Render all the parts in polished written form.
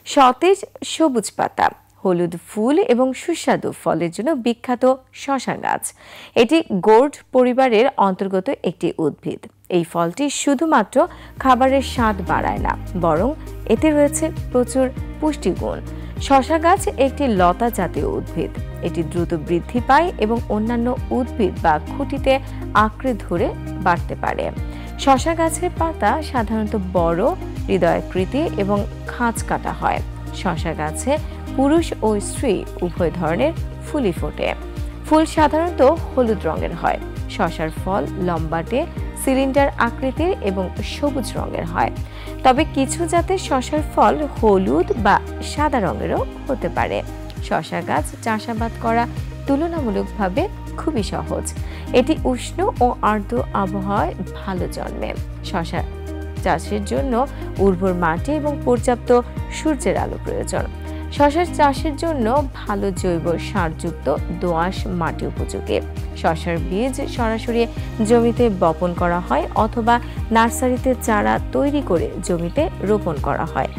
সতেজ সবুজ পাতা, হলুদ ফুল এবং সুস্বাদু ফলের জন্য বিখ্যাত শসা গাছ। এটি গোর্ড পরিবারের অন্তর্গত একটি উদ্ভিদ। এই ফলটি শুধুমাত্র খাবারের স্বাদ বাড়ায় না, বরং এতে রয়েছে প্রচুর পুষ্টিগুণ। শসা গাছ একটি লতা জাতীয় উদ্ভিদ। এটি দ্রুত বৃদ্ধি পায় এবং অন্যান্য উদ্ভিদ বা খুঁটিতে আঁকড়ে ধরে বাড়তে পারে। শসা গাছের পাতা সাধারণত বড়, হৃদয়াকৃতি এবং খাঁজ কাটা হয়। শসা গাছে পুরুষ ও স্ত্রী উভয় ধরনের ফুলই ফোটে। ফুল সাধারণত হলুদ রঙের হয়। শসার ফল লম্বাটে, সিলিন্ডার আকৃতির এবং সবুজ রঙের হয়। তবে কিছু জাতের শসার ফল হলুদ বা সাদা রঙেরও হতে পারে। শসা গাছ চাষাবাদ করা তুলনামূলকভাবে খুবই সহজ। এটি উষ্ণ ও আর্দ্র আবহাওয়ায় ভালো জন্মে। শসা চাষের জন্য উর্বর মাটি এবং পর্যাপ্ত সূর্যের আলো প্রয়োজন। শসা চাষের জন্য ভালো জৈব সারযুক্ত দোআঁশ মাটি উপযোগী। শসার বীজ সরাসরি জমিতে বপন করা হয় অথবা নার্সারিতে চারা তৈরি করে জমিতে রোপণ করা হয়।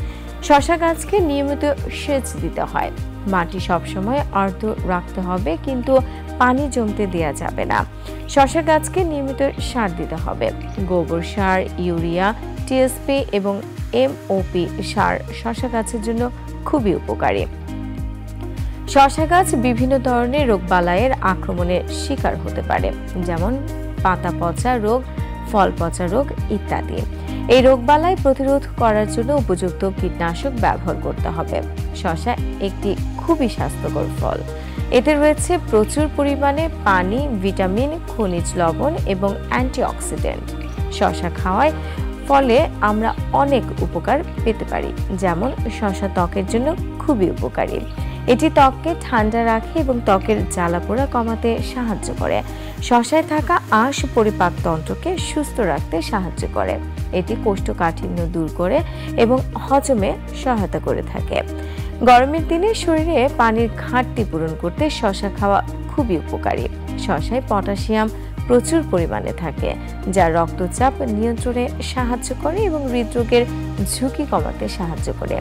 শসা গাছকে নিয়মিত সেচ দিতে হয়। মাটি সবসময় আর্দ্র রাখতে হবে, কিন্তু পানি জমতে দেওয়া যাবে না। শসা গাছকে নিয়মিত সার দিতে হবে। গোবর সার, ইউরিয়া, টিএসপি এবং এমওপি সার শসা গাছের জন্য খুবই উপকারী। শসা গাছ বিভিন্ন ধরনের রোগবালাইয়ের আক্রমণের শিকার হতে পারে, যেমন পাতা পচা রোগ, ফল পচা রোগ ইত্যাদি। এই রোগবালাই প্রতিরোধ করার জন্য উপযুক্ত কীটনাশক ব্যবহার করতে হবে। শসা একটি খুবই স্বাস্থ্যকর ফল। এতে রয়েছে প্রচুর পরিমাণে পানি, ভিটামিন, খনিজ লবণ এবং অ্যান্টিঅক্সিডেন্ট। শসা খাওয়ায় ফলে আমরা অনেক উপকার পেতে পারি, যেমন শসা ত্বকের জন্য খুবই উপকারী। এটি ত্বককে ঠান্ডা রাখে এবং ত্বকের জ্বালাপোড়া কমাতে সাহায্য করে। শসায় থাকা আঁশ পরিপাকতন্ত্রকে সুস্থ রাখতে সাহায্য করে। এটি কোষ্ঠকাঠিন্য দূর করে এবং হজমে সহায়তা করে থাকে। গরমের দিনে শরীরে পানির ঘাটতি পূরণ করতে শসা খাওয়া খুবই উপকারী। শসায় পটাশিয়াম প্রচুর পরিমাণে থাকে, যা রক্তচাপ নিয়ন্ত্রণে সাহায্য করে এবং হৃদরোগের ঝুঁকি কমাতে সাহায্য করে।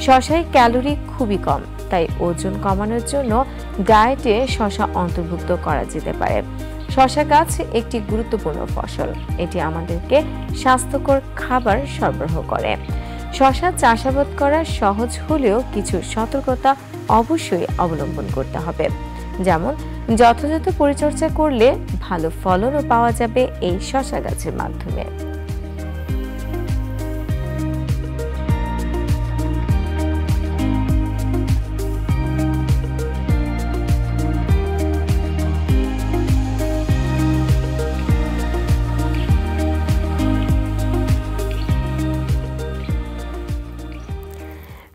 শসায় ক্যালোরি খুবই কম, তাই ওজন কমানোর জন্য ডায়েটে শসা অন্তর্ভুক্ত করা যেতে পারে। শসা গাছ একটি গুরুত্বপূর্ণ ফসল। এটি আমাদেরকে স্বাস্থ্যকর খাবার সরবরাহ করে। শসা চাষাবাদ করা সহজ হলেও কিছু সতর্কতা অবশ্যই অবলম্বন করতে হবে, যেমন যথাযথ পরিচর্যা করলে ভালো ফলনও পাওয়া যাবে এই শসা গাছের মাধ্যমে।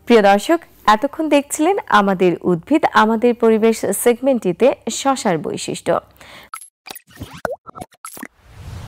প্রিয় দর্শক, এতক্ষণ দেখছিলেন আমাদের উদ্ভিদ আমাদের পরিবেশ সেগমেন্টটিতে শসার বৈশিষ্ট্য।